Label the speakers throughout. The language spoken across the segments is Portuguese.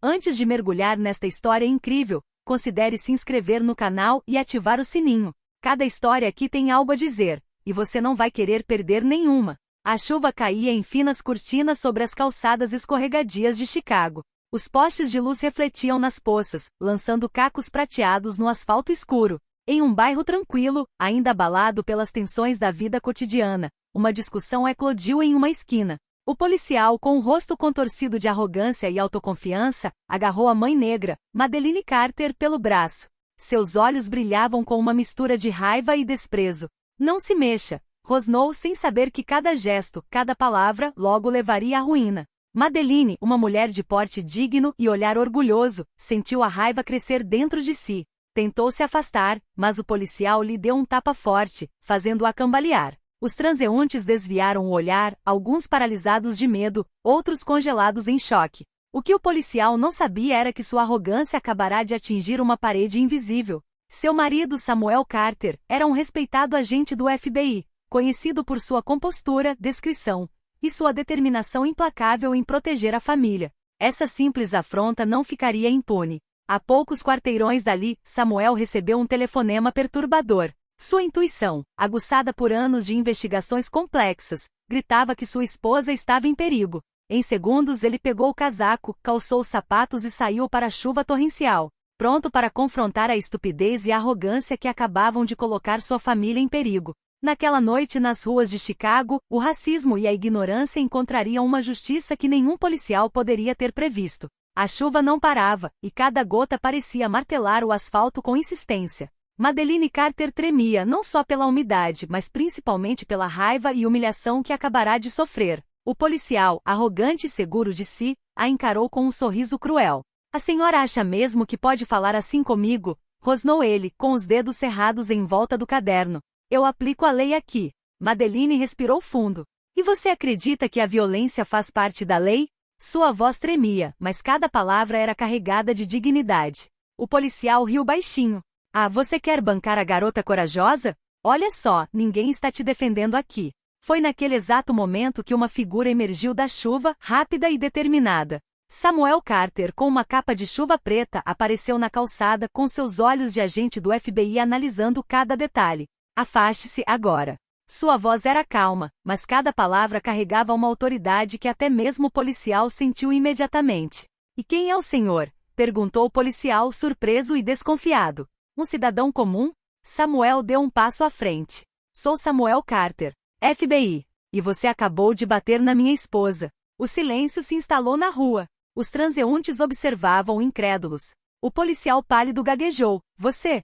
Speaker 1: Antes de mergulhar nesta história incrível, considere se inscrever no canal e ativar o sininho. Cada história aqui tem algo a dizer, e você não vai querer perder nenhuma. A chuva caía em finas cortinas sobre as calçadas escorregadias de Chicago. Os postes de luz refletiam nas poças, lançando cacos prateados no asfalto escuro. Em um bairro tranquilo, ainda abalado pelas tensões da vida cotidiana, uma discussão eclodiu em uma esquina. O policial, com o rosto contorcido de arrogância e autoconfiança, agarrou a mãe negra, Madeleine Carter, pelo braço. Seus olhos brilhavam com uma mistura de raiva e desprezo. Não se mexa, rosnou sem saber que cada gesto, cada palavra, logo levaria à ruína. Madeleine, uma mulher de porte digno e olhar orgulhoso, sentiu a raiva crescer dentro de si. Tentou se afastar, mas o policial lhe deu um tapa forte, fazendo-a cambalear. Os transeuntes desviaram o olhar, alguns paralisados de medo, outros congelados em choque. O que o policial não sabia era que sua arrogância acabará de atingir uma parede invisível. Seu marido, Samuel Carter, era um respeitado agente do FBI, conhecido por sua compostura, discrição e sua determinação implacável em proteger a família. Essa simples afronta não ficaria impune. A poucos quarteirões dali, Samuel recebeu um telefonema perturbador. Sua intuição, aguçada por anos de investigações complexas, gritava que sua esposa estava em perigo. Em segundos ele pegou o casaco, calçou os sapatos e saiu para a chuva torrencial, pronto para confrontar a estupidez e a arrogância que acabavam de colocar sua família em perigo. Naquela noite nas ruas de Chicago, o racismo e a ignorância encontrariam uma justiça que nenhum policial poderia ter previsto. A chuva não parava, e cada gota parecia martelar o asfalto com insistência. Madeleine Carter tremia não só pela umidade, mas principalmente pela raiva e humilhação que acabará de sofrer. O policial, arrogante e seguro de si, a encarou com um sorriso cruel. "A senhora acha mesmo que pode falar assim comigo?" rosnou ele, com os dedos cerrados em volta do caderno. "Eu aplico a lei aqui." Madeleine respirou fundo. "E você acredita que a violência faz parte da lei?" Sua voz tremia, mas cada palavra era carregada de dignidade. O policial riu baixinho. "Ah, você quer bancar a garota corajosa? Olha só, ninguém está te defendendo aqui." Foi naquele exato momento que uma figura emergiu da chuva, rápida e determinada. Samuel Carter, com uma capa de chuva preta, apareceu na calçada com seus olhos de agente do FBI analisando cada detalhe. "Afaste-se agora." Sua voz era calma, mas cada palavra carregava uma autoridade que até mesmo o policial sentiu imediatamente. "E quem é o senhor?" perguntou o policial, surpreso e desconfiado. "Um cidadão comum?" Samuel deu um passo à frente. "Sou Samuel Carter, FBI. E você acabou de bater na minha esposa." O silêncio se instalou na rua. Os transeuntes observavam incrédulos. O policial pálido gaguejou. Você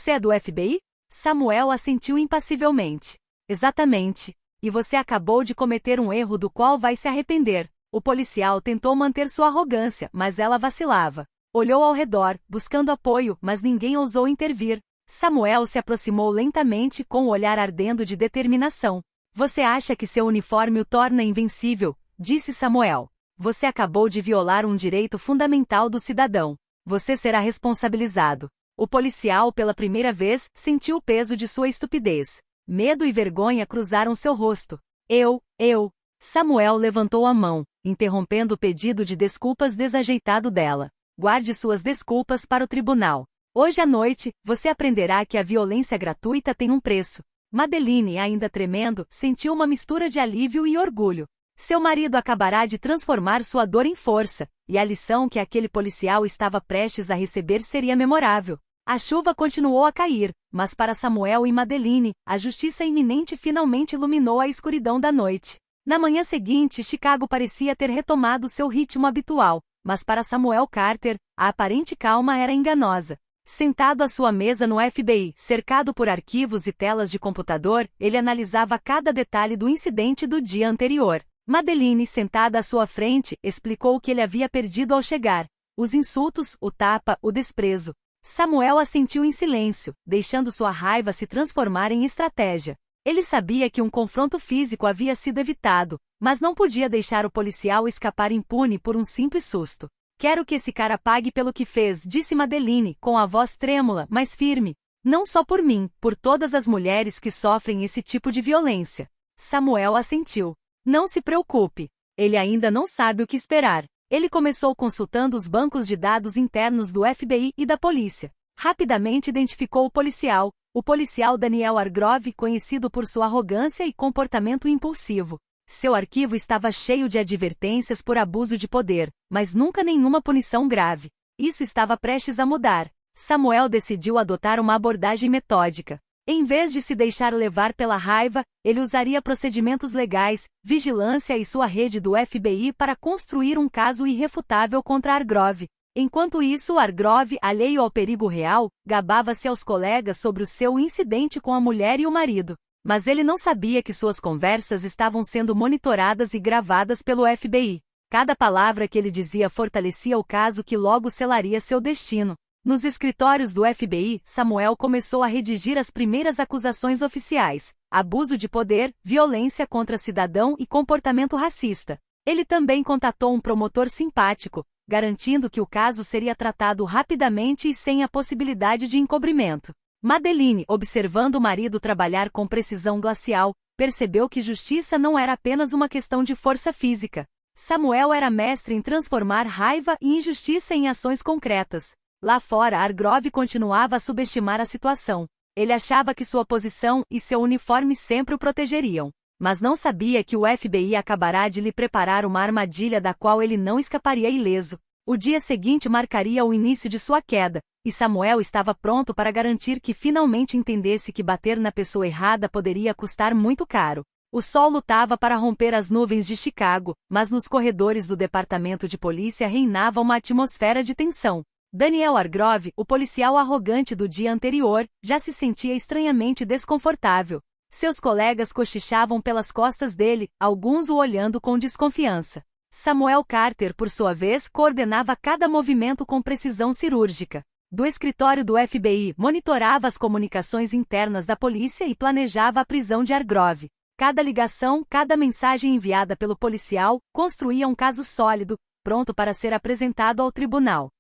Speaker 1: é do FBI?" Samuel assentiu impassivelmente. "Exatamente. E você acabou de cometer um erro do qual vai se arrepender." O policial tentou manter sua arrogância, mas ela vacilava. Olhou ao redor, buscando apoio, mas ninguém ousou intervir. Samuel se aproximou lentamente com o olhar ardendo de determinação. "Você acha que seu uniforme o torna invencível?" disse Samuel. "Você acabou de violar um direito fundamental do cidadão. Você será responsabilizado." O policial, pela primeira vez, sentiu o peso de sua estupidez. Medo e vergonha cruzaram seu rosto. Eu. Samuel levantou a mão, interrompendo o pedido de desculpas desajeitado dela. "Guarde suas desculpas para o tribunal. Hoje à noite, você aprenderá que a violência gratuita tem um preço." Madeleine, ainda tremendo, sentiu uma mistura de alívio e orgulho. Seu marido acabará de transformar sua dor em força, e a lição que aquele policial estava prestes a receber seria memorável. A chuva continuou a cair, mas para Samuel e Madeleine, a justiça iminente finalmente iluminou a escuridão da noite. Na manhã seguinte, Chicago parecia ter retomado seu ritmo habitual, mas para Samuel Carter, a aparente calma era enganosa. Sentado à sua mesa no FBI, cercado por arquivos e telas de computador, ele analisava cada detalhe do incidente do dia anterior. Madeleine, sentada à sua frente, explicou o que ele havia perdido ao chegar. Os insultos, o tapa, o desprezo. Samuel assentiu em silêncio, deixando sua raiva se transformar em estratégia. Ele sabia que um confronto físico havia sido evitado, mas não podia deixar o policial escapar impune por um simples susto. "Quero que esse cara pague pelo que fez", disse Madeleine, com a voz trêmula, mas firme. "Não só por mim, por todas as mulheres que sofrem esse tipo de violência." Samuel assentiu. "Não se preocupe. Ele ainda não sabe o que esperar. Ele começou consultando os bancos de dados internos do FBI e da polícia. Rapidamente identificou o policial Daniel Hargrove, conhecido por sua arrogância e comportamento impulsivo. Seu arquivo estava cheio de advertências por abuso de poder, mas nunca nenhuma punição grave. Isso estava prestes a mudar. Samuel decidiu adotar uma abordagem metódica. Em vez de se deixar levar pela raiva, ele usaria procedimentos legais, vigilância e sua rede do FBI para construir um caso irrefutável contra Hargrove. Enquanto isso, Hargrove, alheio ao perigo real, gabava-se aos colegas sobre o seu incidente com a mulher e o marido. Mas ele não sabia que suas conversas estavam sendo monitoradas e gravadas pelo FBI. Cada palavra que ele dizia fortalecia o caso que logo selaria seu destino. Nos escritórios do FBI, Samuel começou a redigir as primeiras acusações oficiais: abuso de poder, violência contra cidadão e comportamento racista. Ele também contatou um promotor simpático, garantindo que o caso seria tratado rapidamente e sem a possibilidade de encobrimento. Madeline, observando o marido trabalhar com precisão glacial, percebeu que justiça não era apenas uma questão de força física. Samuel era mestre em transformar raiva e injustiça em ações concretas. Lá fora, Hargrove continuava a subestimar a situação. Ele achava que sua posição e seu uniforme sempre o protegeriam. Mas não sabia que o FBI acabará de lhe preparar uma armadilha da qual ele não escaparia ileso. O dia seguinte marcaria o início de sua queda, e Samuel estava pronto para garantir que finalmente entendesse que bater na pessoa errada poderia custar muito caro. O sol lutava para romper as nuvens de Chicago, mas nos corredores do departamento de polícia reinava uma atmosfera de tensão. Daniel Hargrove, o policial arrogante do dia anterior, já se sentia estranhamente desconfortável. Seus colegas cochichavam pelas costas dele, alguns o olhando com desconfiança. Samuel Carter, por sua vez, coordenava cada movimento com precisão cirúrgica. Do escritório do FBI, monitorava as comunicações internas da polícia e planejava a prisão de Hargrove. Cada ligação, cada mensagem enviada pelo policial, construía um caso sólido, pronto para ser apresentado ao tribunal.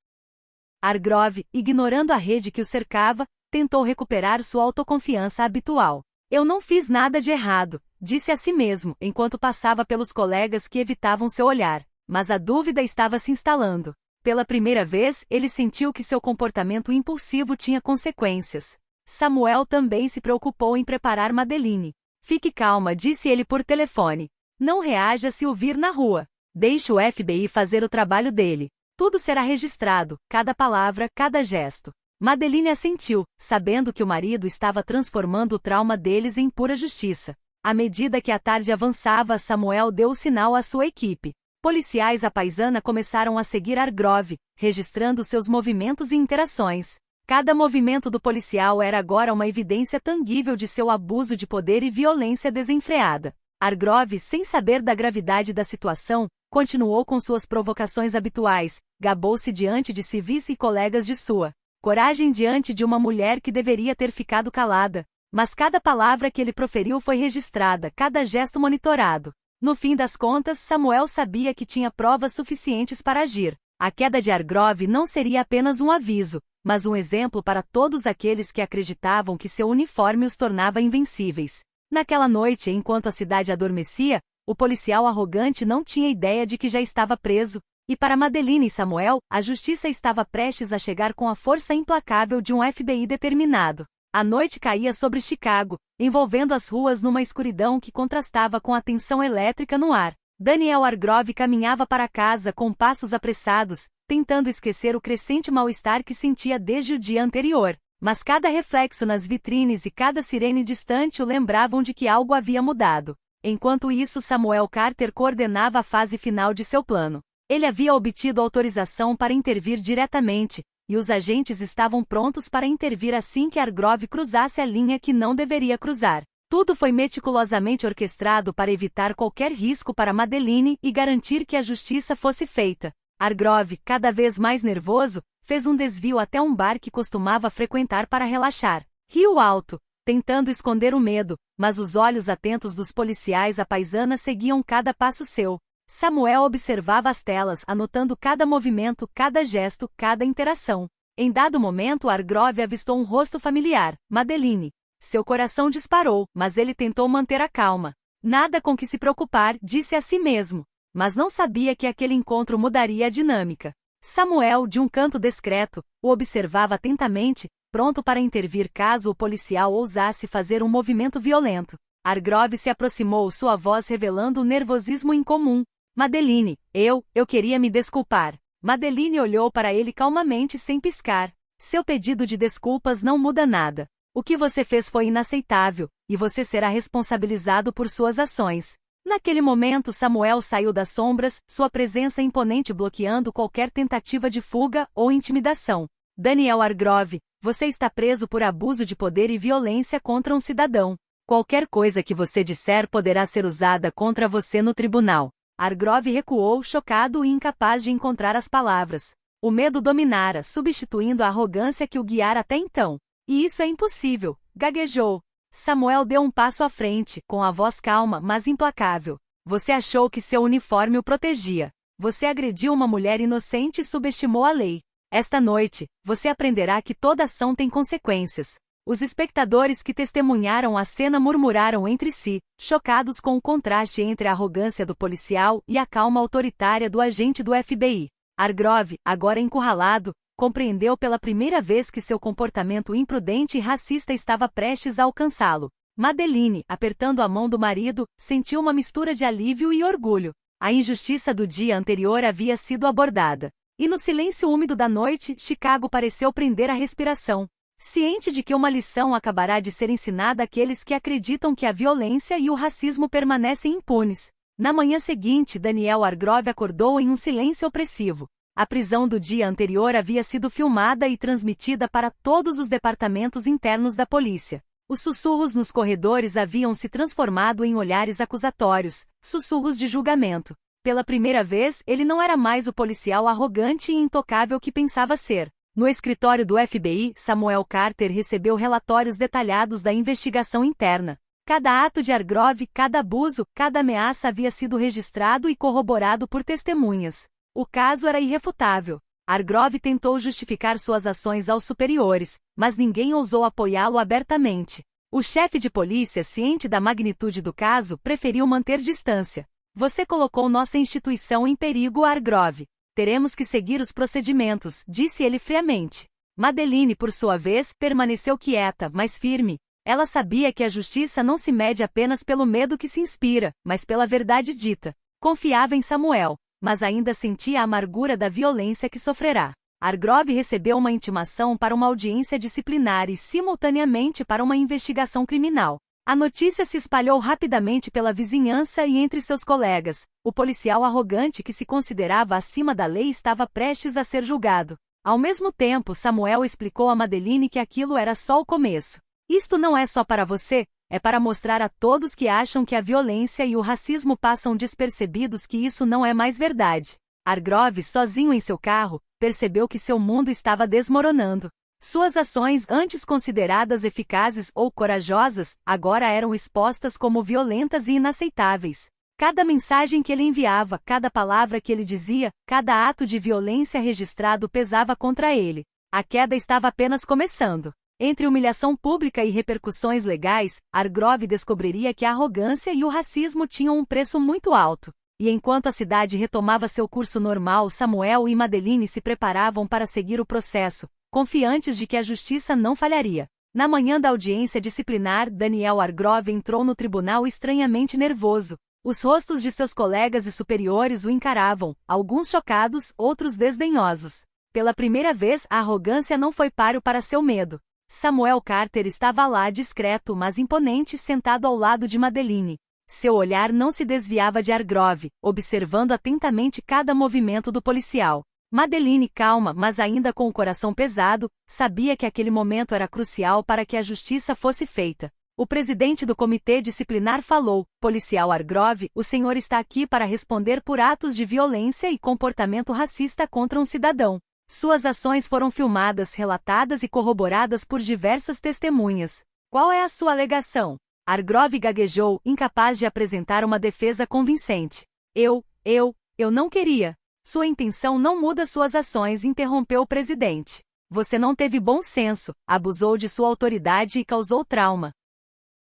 Speaker 1: Hargrove, ignorando a rede que o cercava, tentou recuperar sua autoconfiança habitual. Eu não fiz nada de errado, disse a si mesmo, enquanto passava pelos colegas que evitavam seu olhar. Mas a dúvida estava se instalando. Pela primeira vez, ele sentiu que seu comportamento impulsivo tinha consequências. Samuel também se preocupou em preparar Madeline. Fique calma, disse ele por telefone. Não reaja se o vir na rua. Deixe o FBI fazer o trabalho dele. Tudo será registrado, cada palavra, cada gesto. Madeline assentiu, sabendo que o marido estava transformando o trauma deles em pura justiça. À medida que a tarde avançava, Samuel deu o sinal à sua equipe. Policiais à paisana começaram a seguir Hargrove, registrando seus movimentos e interações. Cada movimento do policial era agora uma evidência tangível de seu abuso de poder e violência desenfreada. Hargrove, sem saber da gravidade da situação, continuou com suas provocações habituais, gabou-se diante de civis e colegas de sua coragem diante de uma mulher que deveria ter ficado calada. Mas cada palavra que ele proferiu foi registrada, cada gesto monitorado. No fim das contas, Samuel sabia que tinha provas suficientes para agir. A queda de Hargrove não seria apenas um aviso, mas um exemplo para todos aqueles que acreditavam que seu uniforme os tornava invencíveis. Naquela noite, enquanto a cidade adormecia, o policial arrogante não tinha ideia de que já estava preso. E para Madeline e Samuel, a justiça estava prestes a chegar com a força implacável de um FBI determinado. A noite caía sobre Chicago, envolvendo as ruas numa escuridão que contrastava com a tensão elétrica no ar. Daniel Hargrove caminhava para casa com passos apressados, tentando esquecer o crescente mal-estar que sentia desde o dia anterior. Mas cada reflexo nas vitrines e cada sirene distante o lembravam de que algo havia mudado. Enquanto isso, Samuel Carter coordenava a fase final de seu plano. Ele havia obtido autorização para intervir diretamente, e os agentes estavam prontos para intervir assim que Hargrove cruzasse a linha que não deveria cruzar. Tudo foi meticulosamente orquestrado para evitar qualquer risco para Madeline e garantir que a justiça fosse feita. Hargrove, cada vez mais nervoso, fez um desvio até um bar que costumava frequentar para relaxar. Riu alto, tentando esconder o medo, mas os olhos atentos dos policiais à paisana seguiam cada passo seu. Samuel observava as telas, anotando cada movimento, cada gesto, cada interação. Em dado momento, Hargrove avistou um rosto familiar, Madeline. Seu coração disparou, mas ele tentou manter a calma. Nada com que se preocupar, disse a si mesmo. mas não sabia que aquele encontro mudaria a dinâmica. Samuel, de um canto discreto, o observava atentamente, pronto para intervir caso o policial ousasse fazer um movimento violento. Hargrove se aproximou, sua voz revelando o nervosismo incomum. Madeline, eu queria me desculpar. Madeline olhou para ele calmamente sem piscar. Seu pedido de desculpas não muda nada. O que você fez foi inaceitável, e você será responsabilizado por suas ações. Naquele momento Samuel saiu das sombras, sua presença imponente bloqueando qualquer tentativa de fuga ou intimidação. Daniel Hargrove, você está preso por abuso de poder e violência contra um cidadão. Qualquer coisa que você disser poderá ser usada contra você no tribunal. Hargrove recuou, chocado e incapaz de encontrar as palavras. O medo dominara, substituindo a arrogância que o guiara até então. E isso é impossível, gaguejou. Samuel deu um passo à frente, com a voz calma, mas implacável. Você achou que seu uniforme o protegia. Você agrediu uma mulher inocente e subestimou a lei. Esta noite, você aprenderá que toda ação tem consequências. Os espectadores que testemunharam a cena murmuraram entre si, chocados com o contraste entre a arrogância do policial e a calma autoritária do agente do FBI. Hargrove, agora encurralado, compreendeu pela primeira vez que seu comportamento imprudente e racista estava prestes a alcançá-lo. Madeline, apertando a mão do marido, sentiu uma mistura de alívio e orgulho. A injustiça do dia anterior havia sido abordada. E no silêncio úmido da noite, Chicago pareceu prender a respiração. Ciente de que uma lição acabará de ser ensinada àqueles que acreditam que a violência e o racismo permanecem impunes. Na manhã seguinte, Daniel Hargrove acordou em um silêncio opressivo. A prisão do dia anterior havia sido filmada e transmitida para todos os departamentos internos da polícia. Os sussurros nos corredores haviam se transformado em olhares acusatórios, sussurros de julgamento. Pela primeira vez, ele não era mais o policial arrogante e intocável que pensava ser. No escritório do FBI, Samuel Carter recebeu relatórios detalhados da investigação interna. Cada ato de Hargrove, cada abuso, cada ameaça havia sido registrado e corroborado por testemunhas. O caso era irrefutável. Hargrove tentou justificar suas ações aos superiores, mas ninguém ousou apoiá-lo abertamente. O chefe de polícia, ciente da magnitude do caso, preferiu manter distância. Você colocou nossa instituição em perigo, Hargrove. Teremos que seguir os procedimentos, disse ele friamente. Madeline, por sua vez, permaneceu quieta, mas firme. Ela sabia que a justiça não se mede apenas pelo medo que se inspira, mas pela verdade dita. Confiava em Samuel, mas ainda sentia a amargura da violência que sofrerá. Hargrove recebeu uma intimação para uma audiência disciplinar e, simultaneamente, para uma investigação criminal. A notícia se espalhou rapidamente pela vizinhança e entre seus colegas. O policial arrogante que se considerava acima da lei estava prestes a ser julgado. Ao mesmo tempo, Samuel explicou a Madeline que aquilo era só o começo. Isto não é só para você, é para mostrar a todos que acham que a violência e o racismo passam despercebidos que isso não é mais verdade. Hargrove, sozinho em seu carro, percebeu que seu mundo estava desmoronando. Suas ações, antes consideradas eficazes ou corajosas, agora eram expostas como violentas e inaceitáveis. Cada mensagem que ele enviava, cada palavra que ele dizia, cada ato de violência registrado pesava contra ele. A queda estava apenas começando. Entre humilhação pública e repercussões legais, Hargrove descobriria que a arrogância e o racismo tinham um preço muito alto. E enquanto a cidade retomava seu curso normal, Samuel e Madeline se preparavam para seguir o processo, confiantes de que a justiça não falharia. Na manhã da audiência disciplinar, Daniel Hargrove entrou no tribunal estranhamente nervoso. Os rostos de seus colegas e superiores o encaravam, alguns chocados, outros desdenhosos. Pela primeira vez, a arrogância não foi páreo para seu medo. Samuel Carter estava lá discreto mas imponente, sentado ao lado de Madeline. Seu olhar não se desviava de Hargrove, observando atentamente cada movimento do policial. Madeline, calma, mas ainda com o coração pesado, sabia que aquele momento era crucial para que a justiça fosse feita. O presidente do comitê disciplinar falou: policial Hargrove, o senhor está aqui para responder por atos de violência e comportamento racista contra um cidadão. Suas ações foram filmadas, relatadas e corroboradas por diversas testemunhas. Qual é a sua alegação? Hargrove gaguejou, incapaz de apresentar uma defesa convincente. Eu não queria. Sua intenção não muda suas ações, interrompeu o presidente. Você não teve bom senso, abusou de sua autoridade e causou trauma.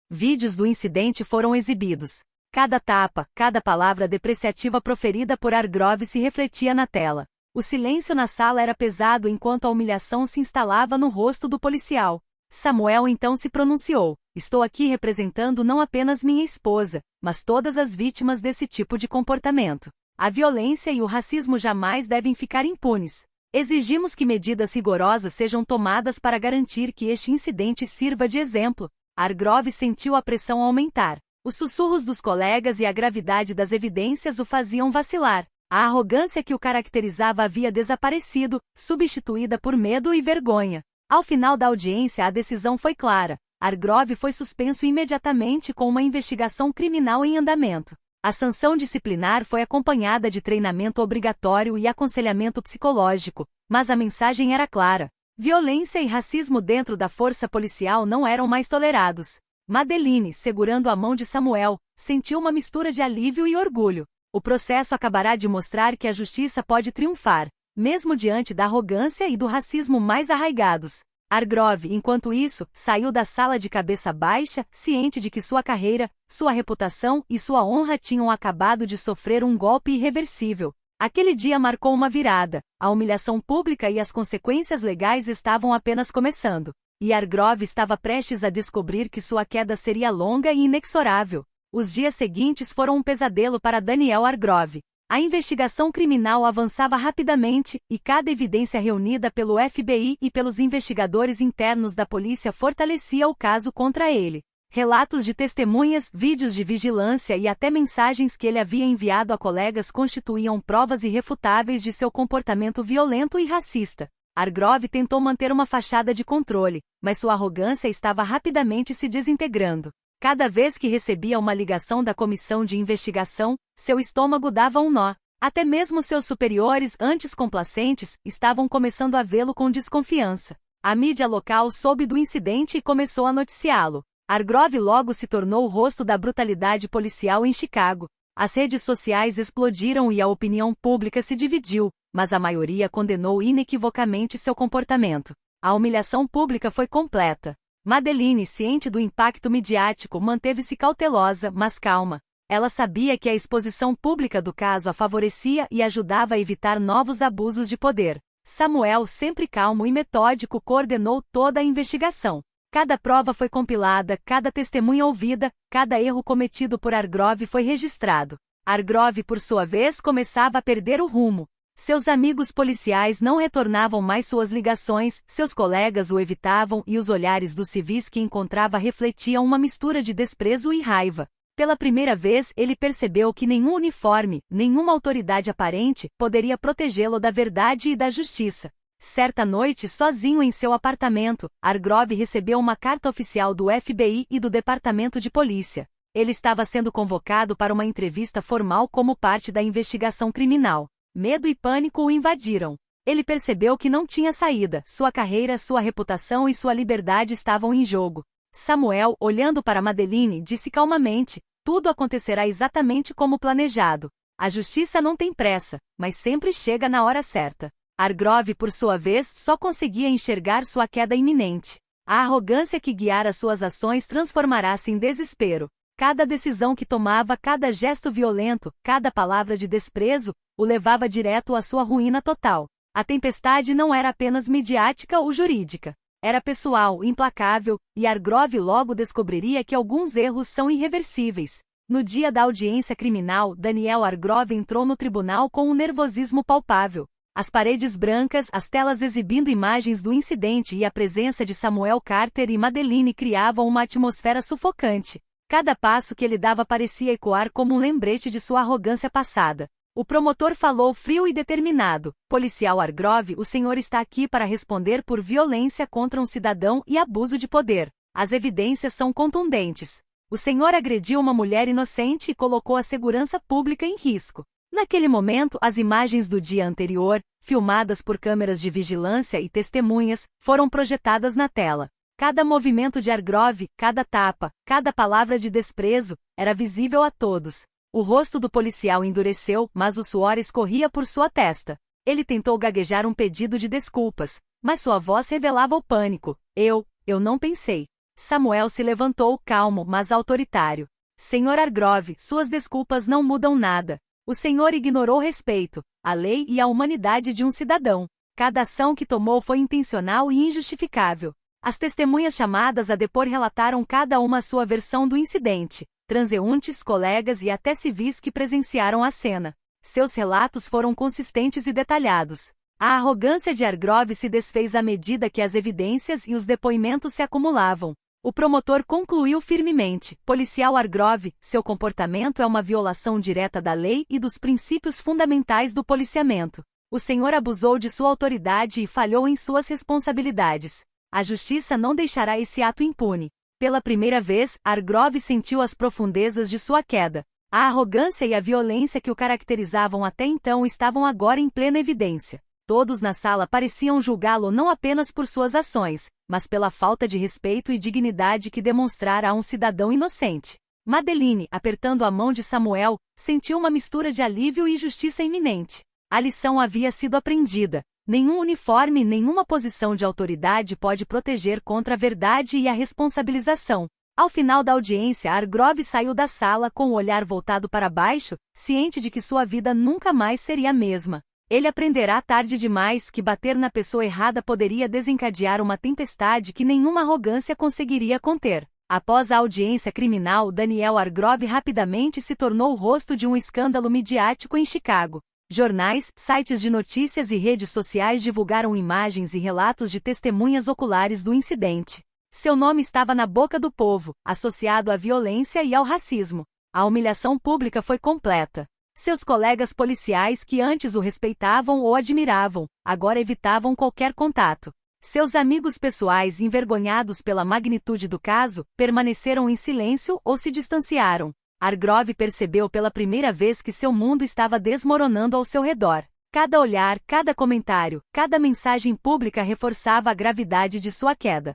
Speaker 1: Vídeos do incidente foram exibidos. Cada tapa, cada palavra depreciativa proferida por Hargrove se refletia na tela. O silêncio na sala era pesado enquanto a humilhação se instalava no rosto do policial. Samuel então se pronunciou: estou aqui representando não apenas minha esposa, mas todas as vítimas desse tipo de comportamento. A violência e o racismo jamais devem ficar impunes. Exigimos que medidas rigorosas sejam tomadas para garantir que este incidente sirva de exemplo. Hargrove sentiu a pressão aumentar. Os sussurros dos colegas e a gravidade das evidências o faziam vacilar. A arrogância que o caracterizava havia desaparecido, substituída por medo e vergonha. Ao final da audiência, a decisão foi clara. Hargrove foi suspenso imediatamente com uma investigação criminal em andamento. A sanção disciplinar foi acompanhada de treinamento obrigatório e aconselhamento psicológico, mas a mensagem era clara. Violência e racismo dentro da força policial não eram mais tolerados. Madeline, segurando a mão de Samuel, sentiu uma mistura de alívio e orgulho. O processo acabará de mostrar que a justiça pode triunfar, mesmo diante da arrogância e do racismo mais arraigados. Hargrove, enquanto isso, saiu da sala de cabeça baixa, ciente de que sua carreira, sua reputação e sua honra tinham acabado de sofrer um golpe irreversível. Aquele dia marcou uma virada. A humilhação pública e as consequências legais estavam apenas começando. E Hargrove estava prestes a descobrir que sua queda seria longa e inexorável. Os dias seguintes foram um pesadelo para Daniel Hargrove. A investigação criminal avançava rapidamente, e cada evidência reunida pelo FBI e pelos investigadores internos da polícia fortalecia o caso contra ele. Relatos de testemunhas, vídeos de vigilância e até mensagens que ele havia enviado a colegas constituíam provas irrefutáveis de seu comportamento violento e racista. Hargrove tentou manter uma fachada de controle, mas sua arrogância estava rapidamente se desintegrando. Cada vez que recebia uma ligação da comissão de investigação, seu estômago dava um nó. Até mesmo seus superiores, antes complacentes, estavam começando a vê-lo com desconfiança. A mídia local soube do incidente e começou a noticiá-lo. Hargrove logo se tornou o rosto da brutalidade policial em Chicago. As redes sociais explodiram e a opinião pública se dividiu, mas a maioria condenou inequivocamente seu comportamento. A humilhação pública foi completa. Madeline, ciente do impacto midiático, manteve-se cautelosa, mas calma. Ela sabia que a exposição pública do caso a favorecia e ajudava a evitar novos abusos de poder. Samuel, sempre calmo e metódico, coordenou toda a investigação. Cada prova foi compilada, cada testemunha ouvida, cada erro cometido por Hargrove foi registrado. Hargrove, por sua vez, começava a perder o rumo. Seus amigos policiais não retornavam mais suas ligações, seus colegas o evitavam e os olhares dos civis que encontrava refletiam uma mistura de desprezo e raiva. Pela primeira vez, ele percebeu que nenhum uniforme, nenhuma autoridade aparente, poderia protegê-lo da verdade e da justiça. Certa noite, sozinho em seu apartamento, Hargrove recebeu uma carta oficial do FBI e do Departamento de Polícia. Ele estava sendo convocado para uma entrevista formal como parte da investigação criminal. Medo e pânico o invadiram. Ele percebeu que não tinha saída, sua carreira, sua reputação e sua liberdade estavam em jogo. Samuel, olhando para Madeline, disse calmamente: tudo acontecerá exatamente como planejado. A justiça não tem pressa, mas sempre chega na hora certa. Hargrove, por sua vez, só conseguia enxergar sua queda iminente. A arrogância que guiara suas ações transformará-se em desespero. Cada decisão que tomava, cada gesto violento, cada palavra de desprezo, o levava direto à sua ruína total. A tempestade não era apenas midiática ou jurídica. Era pessoal, implacável, e Hargrove logo descobriria que alguns erros são irreversíveis. No dia da audiência criminal, Daniel Hargrove entrou no tribunal com um nervosismo palpável. As paredes brancas, as telas exibindo imagens do incidente e a presença de Samuel Carter e Madeline criavam uma atmosfera sufocante. Cada passo que ele dava parecia ecoar como um lembrete de sua arrogância passada. O promotor falou frio e determinado: policial Hargrove, o senhor está aqui para responder por violência contra um cidadão e abuso de poder. As evidências são contundentes. O senhor agrediu uma mulher inocente e colocou a segurança pública em risco. Naquele momento, as imagens do dia anterior, filmadas por câmeras de vigilância e testemunhas, foram projetadas na tela. Cada movimento de Hargrove, cada tapa, cada palavra de desprezo, era visível a todos. O rosto do policial endureceu, mas o suor escorria por sua testa. Ele tentou gaguejar um pedido de desculpas, mas sua voz revelava o pânico. Eu não pensei. Samuel se levantou, calmo, mas autoritário. Senhor Hargrove, suas desculpas não mudam nada. O senhor ignorou o respeito, a lei e a humanidade de um cidadão. Cada ação que tomou foi intencional e injustificável. As testemunhas chamadas a depor relataram cada uma a sua versão do incidente. Transeuntes, colegas e até civis que presenciaram a cena. Seus relatos foram consistentes e detalhados. A arrogância de Hargrove se desfez à medida que as evidências e os depoimentos se acumulavam. O promotor concluiu firmemente: policial Hargrove, seu comportamento é uma violação direta da lei e dos princípios fundamentais do policiamento. O senhor abusou de sua autoridade e falhou em suas responsabilidades. A justiça não deixará esse ato impune. Pela primeira vez, Hargrove sentiu as profundezas de sua queda. A arrogância e a violência que o caracterizavam até então estavam agora em plena evidência. Todos na sala pareciam julgá-lo não apenas por suas ações, mas pela falta de respeito e dignidade que demonstrara a um cidadão inocente. Madeline, apertando a mão de Samuel, sentiu uma mistura de alívio e justiça iminente. A lição havia sido aprendida. Nenhum uniforme e nenhuma posição de autoridade pode proteger contra a verdade e a responsabilização. Ao final da audiência, Hargrove saiu da sala com o olhar voltado para baixo, ciente de que sua vida nunca mais seria a mesma. Ele aprenderá tarde demais que bater na pessoa errada poderia desencadear uma tempestade que nenhuma arrogância conseguiria conter. Após a audiência criminal, Daniel Hargrove rapidamente se tornou o rosto de um escândalo midiático em Chicago. Jornais, sites de notícias e redes sociais divulgaram imagens e relatos de testemunhas oculares do incidente. Seu nome estava na boca do povo, associado à violência e ao racismo. A humilhação pública foi completa. Seus colegas policiais que antes o respeitavam ou admiravam, agora evitavam qualquer contato. Seus amigos pessoais, envergonhados pela magnitude do caso, permaneceram em silêncio ou se distanciaram. Hargrove percebeu pela primeira vez que seu mundo estava desmoronando ao seu redor. Cada olhar, cada comentário, cada mensagem pública reforçava a gravidade de sua queda.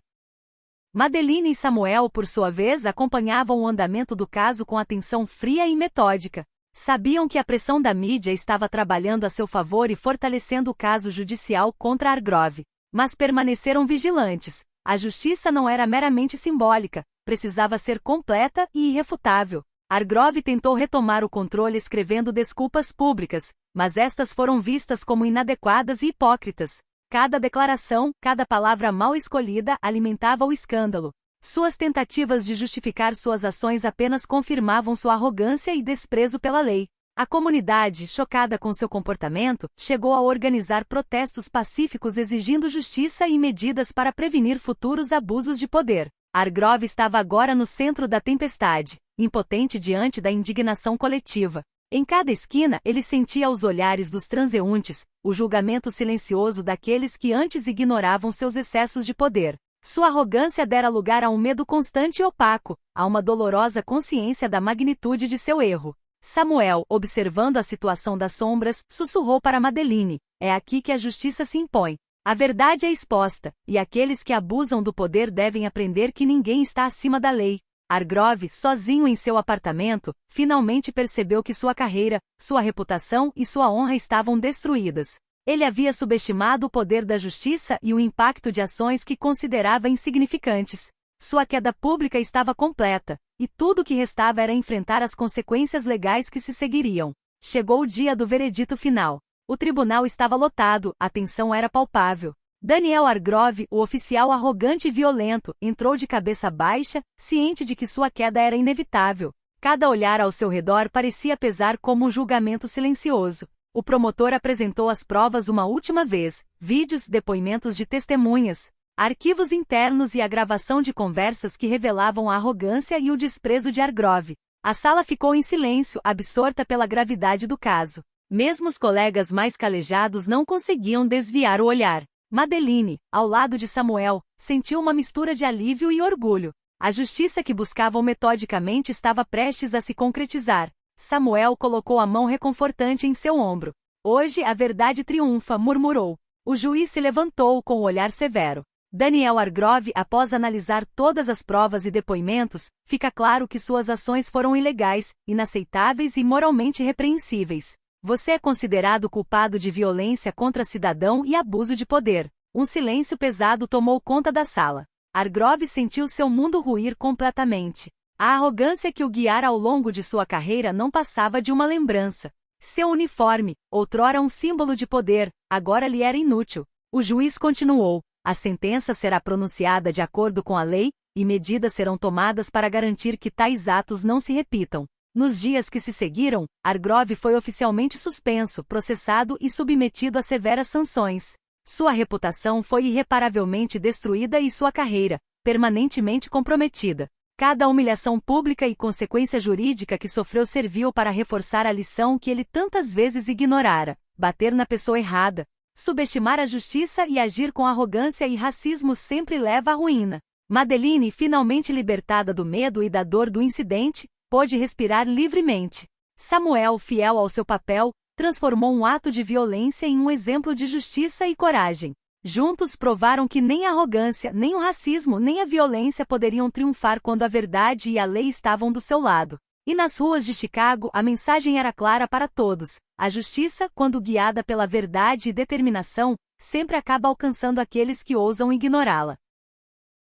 Speaker 1: Madeline e Samuel, por sua vez, acompanhavam o andamento do caso com atenção fria e metódica. Sabiam que a pressão da mídia estava trabalhando a seu favor e fortalecendo o caso judicial contra Hargrove. Mas permaneceram vigilantes. A justiça não era meramente simbólica, precisava ser completa e irrefutável. Hargrove tentou retomar o controle escrevendo desculpas públicas, mas estas foram vistas como inadequadas e hipócritas. Cada declaração, cada palavra mal escolhida alimentava o escândalo. Suas tentativas de justificar suas ações apenas confirmavam sua arrogância e desprezo pela lei. A comunidade, chocada com seu comportamento, chegou a organizar protestos pacíficos exigindo justiça e medidas para prevenir futuros abusos de poder. Hargrove estava agora no centro da tempestade, impotente diante da indignação coletiva. Em cada esquina, ele sentia os olhares dos transeuntes, o julgamento silencioso daqueles que antes ignoravam seus excessos de poder. Sua arrogância dera lugar a um medo constante e opaco, a uma dolorosa consciência da magnitude de seu erro. Samuel, observando a situação das sombras, sussurrou para Madeline: é aqui que a justiça se impõe. A verdade é exposta, e aqueles que abusam do poder devem aprender que ninguém está acima da lei. Hargrove, sozinho em seu apartamento, finalmente percebeu que sua carreira, sua reputação e sua honra estavam destruídas. Ele havia subestimado o poder da justiça e o impacto de ações que considerava insignificantes. Sua queda pública estava completa, e tudo o que restava era enfrentar as consequências legais que se seguiriam. Chegou o dia do veredito final. O tribunal estava lotado, a tensão era palpável. Daniel Hargrove, o oficial arrogante e violento, entrou de cabeça baixa, ciente de que sua queda era inevitável. Cada olhar ao seu redor parecia pesar como um julgamento silencioso. O promotor apresentou as provas uma última vez: vídeos, depoimentos de testemunhas, arquivos internos e a gravação de conversas que revelavam a arrogância e o desprezo de Hargrove. A sala ficou em silêncio, absorta pela gravidade do caso. Mesmo os colegas mais calejados não conseguiam desviar o olhar. Madeline, ao lado de Samuel, sentiu uma mistura de alívio e orgulho. A justiça que buscavam metodicamente estava prestes a se concretizar. Samuel colocou a mão reconfortante em seu ombro. Hoje a verdade triunfa, murmurou. O juiz se levantou com o olhar severo. Daniel Hargrove, após analisar todas as provas e depoimentos, fica claro que suas ações foram ilegais, inaceitáveis e moralmente repreensíveis. Você é considerado culpado de violência contra cidadão e abuso de poder. Um silêncio pesado tomou conta da sala. Hargrove sentiu seu mundo ruir completamente. A arrogância que o guiara ao longo de sua carreira não passava de uma lembrança. Seu uniforme, outrora um símbolo de poder, agora lhe era inútil. O juiz continuou: a sentença será pronunciada de acordo com a lei, e medidas serão tomadas para garantir que tais atos não se repitam. Nos dias que se seguiram, Hargrove foi oficialmente suspenso, processado e submetido a severas sanções. Sua reputação foi irreparavelmente destruída e sua carreira, permanentemente comprometida. Cada humilhação pública e consequência jurídica que sofreu serviu para reforçar a lição que ele tantas vezes ignorara: bater na pessoa errada, subestimar a justiça e agir com arrogância e racismo sempre leva à ruína. Madeline, finalmente libertada do medo e da dor do incidente, pôde respirar livremente. Samuel, fiel ao seu papel, transformou um ato de violência em um exemplo de justiça e coragem. Juntos provaram que nem a arrogância, nem o racismo, nem a violência poderiam triunfar quando a verdade e a lei estavam do seu lado. E nas ruas de Chicago a mensagem era clara para todos: a justiça, quando guiada pela verdade e determinação, sempre acaba alcançando aqueles que ousam ignorá-la.